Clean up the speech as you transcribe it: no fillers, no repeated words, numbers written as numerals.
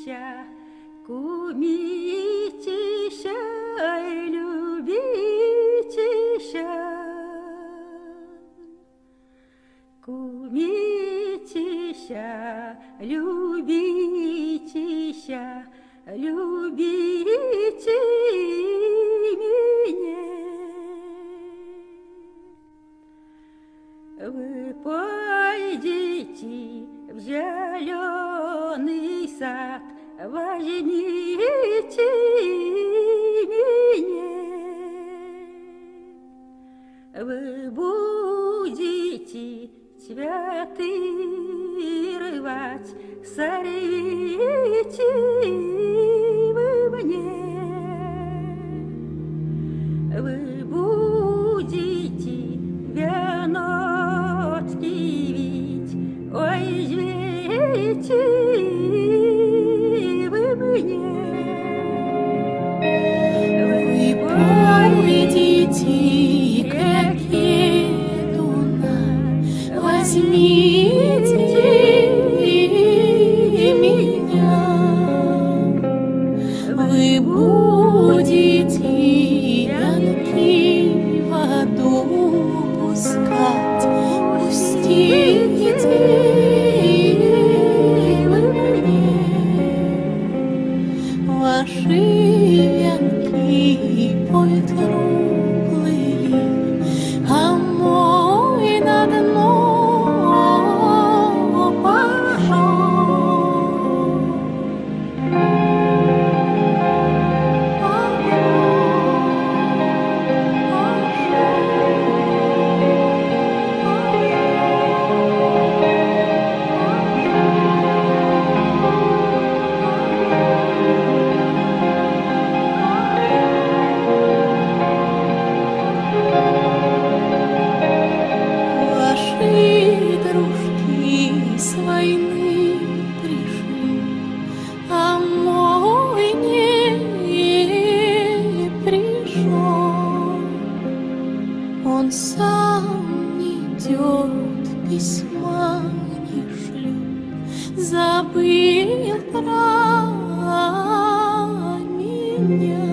кумитища, кумитища, любитища, кумитища, любитища, любите меня. Вы пойдите в зеленый сад, возьмите меня. Вы будете цветы рвать, сорвите вы мне. Вы будете веночки вить, ой, извините вы мне. Вы пойдите к реке Дуна, возьмите меня. Вы будете венки в воду пускать, пустите вы мне. Ваши венки по ветру плыли, а мой на дно с войны пришли, а мой не пришел. Он сам не идет, письма не шлет, забыл про меня.